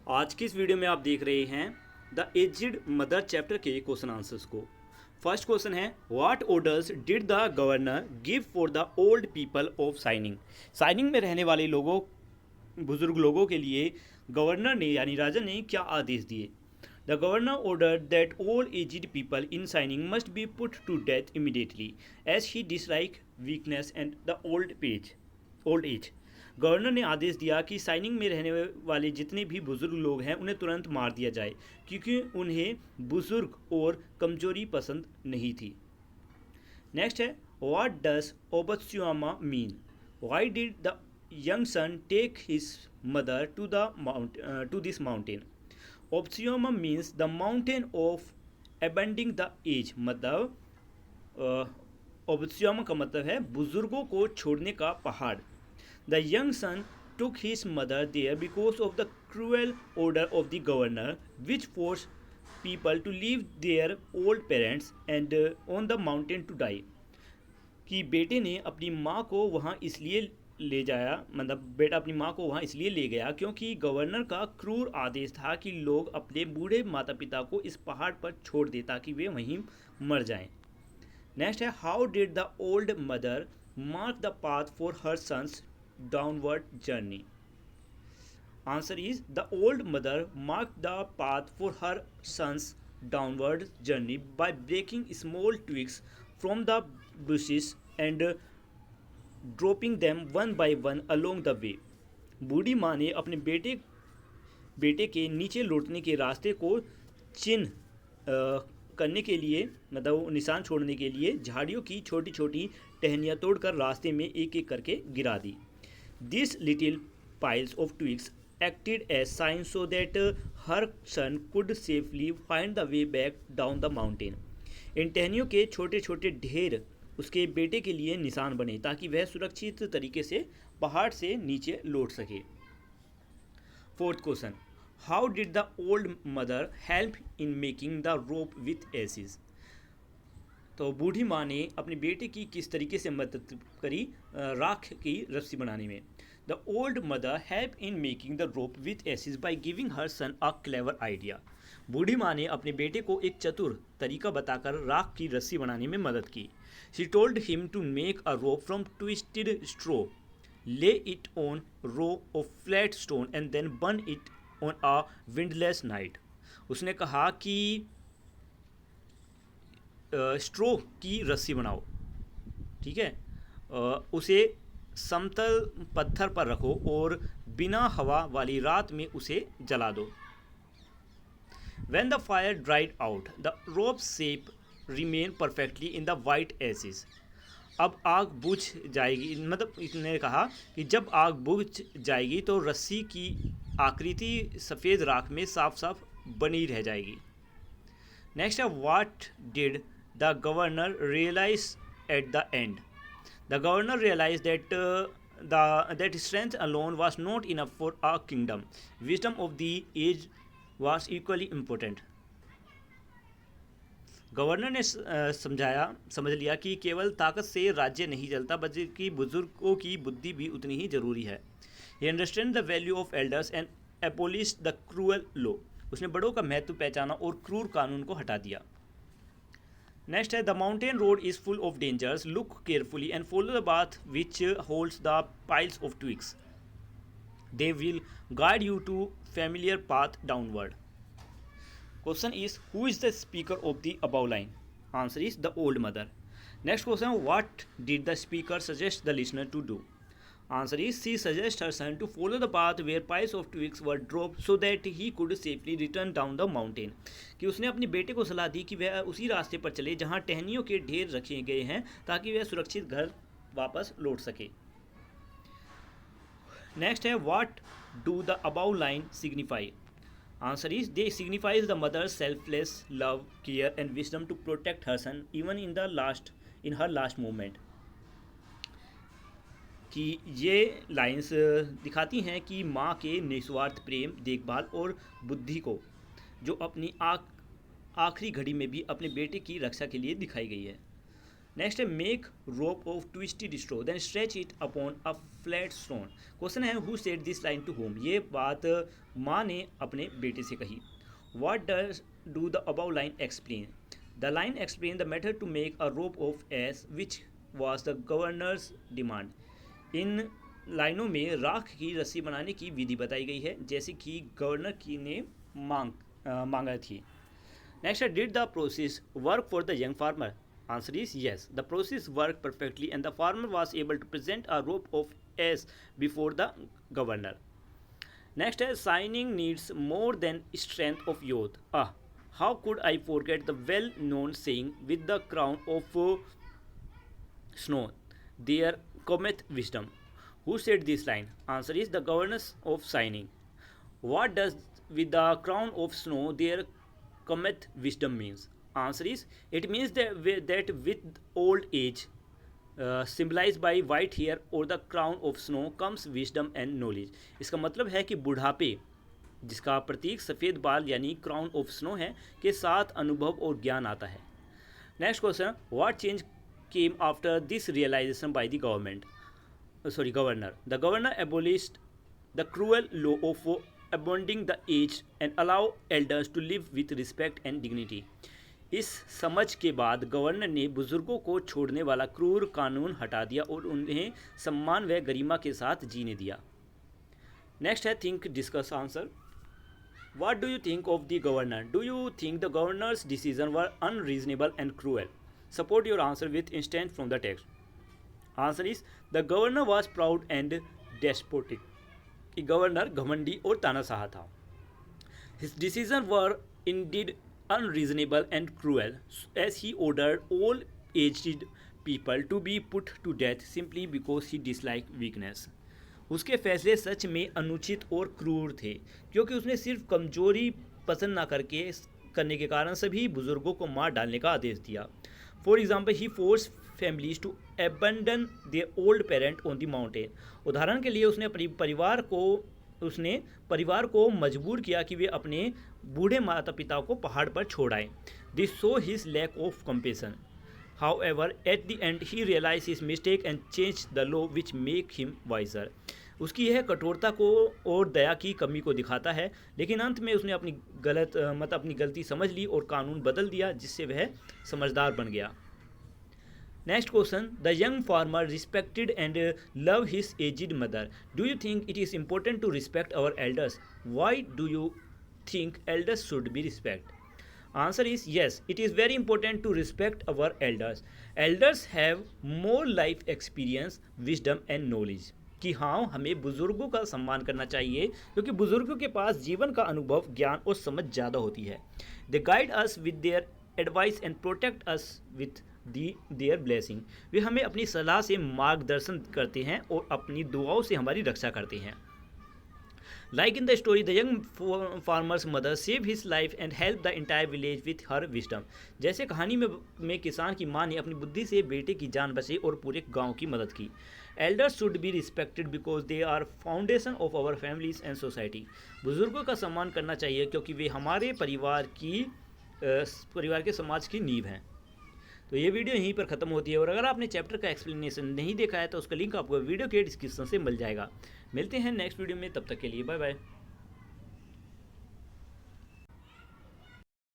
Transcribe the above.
आज की इस वीडियो में आप देख रहे हैं द एजिड मदर चैप्टर के क्वेश्चन आंसर्स को। फर्स्ट क्वेश्चन है, what orders did the governor give for the old people of signing. Signing में रहने वाले लोगों, बुजुर्ग लोगों के लिए गवर्नर ने यानी राजा ने क्या आदेश दिए। The governor order that all aged people in signing must be put to death immediately as he dislike weakness and the old age. Governor ने आदेश दिया कि साइनिंग में रहने वाले जितने भी बुजुर्ग लोग हैं उन्हें तुरंत मार दिया जाए, क्योंकि उन्हें बुजुर्ग और कमजोरी पसंद नहीं थी। नेक्स्ट है, what does Obasuteyama mean. Why did the young son take his mother to this mountain. Obasuteyama means the mountain of abandoning the age. मतलब ओबत्सुआमा का मतलब है बुजुर्गों को छोड़ने का पहाड़। The young son took his mother there because of the cruel order of the governor, which forced people to leave their old parents and on the mountain to die. कि बेटे ने अपनी माँ को वहाँ इसलिए ले जाया, मतलब बेटा अपनी माँ को वहाँ इसलिए ले गया क्योंकि गवर्नर का क्रूर आदेश था कि लोग अपने बूढ़े माता पिता को इस पहाड़ पर छोड़ दे ताकि वे वहीं मर जाएं। नेक्स्ट है, how did the old mother mark the path for her sons downward journey. Answer is, the old mother marked the path for her son's downward journey by breaking small twigs from the bushes and dropping them one by one along the way. बूढ़ी माँ ने अपने बेटे के नीचे लौटने के रास्ते को चिन्ह करने के लिए, मतलब निशान छोड़ने के लिए झाड़ियों की छोटी छोटी टहनियाँ तोड़कर रास्ते में एक एक करके गिरा दी। These little piles of twigs acted as signs so that her son could safely find the way back down the mountain. इन टहनियों के छोटे छोटे ढेर उसके बेटे के लिए निशान बने ताकि वह सुरक्षित तरीके से पहाड़ से नीचे लौट सके। Fourth question, how did the old mother help in making the rope with ashes. तो बूढ़ी माँ ने अपने बेटे की किस तरीके से मदद करी राख की रस्सी बनाने में। The old mother help in making the rope with ashes by giving her son a clever idea. बूढ़ी माँ ने अपने बेटे को एक चतुर तरीका बताकर राख की रस्सी बनाने में मदद की। She told him to make a rope from twisted straw, lay it on row of flat stone and then burn it on a windless night. उसने कहा कि स्ट्रो की रस्सी बनाओ, ठीक है, उसे समतल पत्थर पर रखो और बिना हवा वाली रात में उसे जला दो। When the fire dried out, the rope's shape remained perfectly in the white ashes. अब आग बुझ जाएगी, मतलब इसने कहा कि जब आग बुझ जाएगी तो रस्सी की आकृति सफ़ेद राख में साफ साफ बनी रह जाएगी। नेक्स्ट है, what did the governor realized at the end. The governor realized that strength alone was not enough for a kingdom. Wisdom of the age was equally important. Governor ने समझ लिया कि केवल ताकत से राज्य नहीं चलता बल्कि बुजुर्गों की बुद्धि भी उतनी ही जरूरी है। He understood the value of elders and abolished the cruel law. उसने बड़ों का महत्व पहचाना और क्रूर कानून को हटा दिया। नेक्स्ट है, the mountain road is full of dangers, look carefully and follow the path which holds the piles of twigs, they will guide you to familiar path downward. Question is, who is the speaker of the above line. Answer is the old mother. Next question, what did the speaker suggest the listener to do. Answer is, she suggests her son to follow the path where piles of twigs were dropped so that he could safely return down the mountain. कि उसने अपने बेटे को सलाह दी कि वह उसी रास्ते पर चले जहाँ टहनियों के ढेर रखे गए हैं ताकि वह सुरक्षित घर वापस लौट सके। नेक्स्ट है, what do the above line signify. Answer is, they signifies the mother's selfless love, care and wisdom to protect her son even in her last moment. कि ये लाइंस दिखाती हैं कि माँ के निस्वार्थ प्रेम, देखभाल और बुद्धि को जो अपनी आखिरी घड़ी में भी अपने बेटे की रक्षा के लिए दिखाई गई है। नेक्स्ट है make rope of twisted straw then stretch it upon a flat stone. Question है who said this line to whom, ये बात माँ ने अपने बेटे से कही। What does do the above line explain, the line explain the method to make a rope of ash which was the governor's demand. इन लाइनों में राख की रस्सी बनाने की विधि बताई गई है जैसे कि गवर्नर की ने मांगा थी। Next, did the process work for the young farmer, answer is yes, the process work perfectly and the farmer was able to present a rope of ash before the governor. Next है signing needs more than strength of youth, how could I forget the well known saying with the crown of snow there cometh wisdom, who said this line, answer is the governors of signing. What does with the crown of snow there cometh wisdom means, answer is it means that with old age symbolized by white hair or the crown of snow comes wisdom and knowledge। इसका मतलब है कि बुढ़ापे जिसका प्रतीक सफ़ेद बाल यानी crown of snow है के साथ अनुभव और ज्ञान आता है। Next question, what change came after this realization by the governor. The governor abolished the cruel law of abandoning the aged and allow elders to live with respect and dignity. इस समझ के बाद गवर्नर ने बुजुर्गों को छोड़ने वाला क्रूर कानून हटा दिया और उन्हें सम्मान व गरिमा के साथ जीने दिया। नेक्स्ट है think discuss answer. What do you think of the governor? Do you think the governor's decisions were unreasonable and cruel? Support your answer with instance from the text. Answer is the governor was proud and despotic. कि governor घमंडी और तानाशाह था। His decisions were indeed unreasonable and cruel, as he ordered all aged people to be put to death simply because he disliked weakness. उसके फैसले सच में अनुचित और क्रूर थे क्योंकि उसने सिर्फ कमजोरी पसंद ना करने के कारण सभी बुजुर्गों को मार डालने का आदेश दिया। For example he force families to abandon their old parent on the mountain. उदाहरण के लिए उसने परिवार को मजबूर किया कि वे अपने बूढ़े माता पिता को पहाड़ पर छोड़ आए। This show his lack of compassion, however at the end he realise his mistake and change the law which make him wiser. उसकी यह कठोरता को और दया की कमी को दिखाता है, लेकिन अंत में उसने अपनी गलती समझ ली और कानून बदल दिया जिससे वह समझदार बन गया। Next question, the young farmer respected and love his aged mother. Do you think it is important to respect our elders? Why do you think elders should be respect? Answer is yes, it is very important to respect our elders. Elders have more life experience, wisdom and knowledge. कि हाँ, हमें बुजुर्गों का सम्मान करना चाहिए क्योंकि बुजुर्गों के पास जीवन का अनुभव, ज्ञान और समझ ज़्यादा होती है। They guide us with their advice and protect us with their blessing. वे हमें अपनी सलाह से मार्गदर्शन करते हैं और अपनी दुआओं से हमारी रक्षा करते हैं। Like in the story, the young farmer's mother saved his life and helped the entire village with her wisdom. जैसे कहानी में किसान की माँ ने अपनी बुद्धि से बेटे की जान बचाई और पूरे गांव की मदद की। Elders should be respected because they are foundation of our families and society. बुजुर्गों का सम्मान करना चाहिए क्योंकि वे हमारे परिवार के समाज की नींव हैं। तो ये वीडियो यहीं पर ख़त्म होती है और अगर आपने चैप्टर का एक्सप्लेनेशन नहीं देखा है तो उसका लिंक आपको वीडियो के डिस्क्रिप्शन से मिल जाएगा। मिलते हैं नेक्स्ट वीडियो में, तब तक के लिए बाय बाय।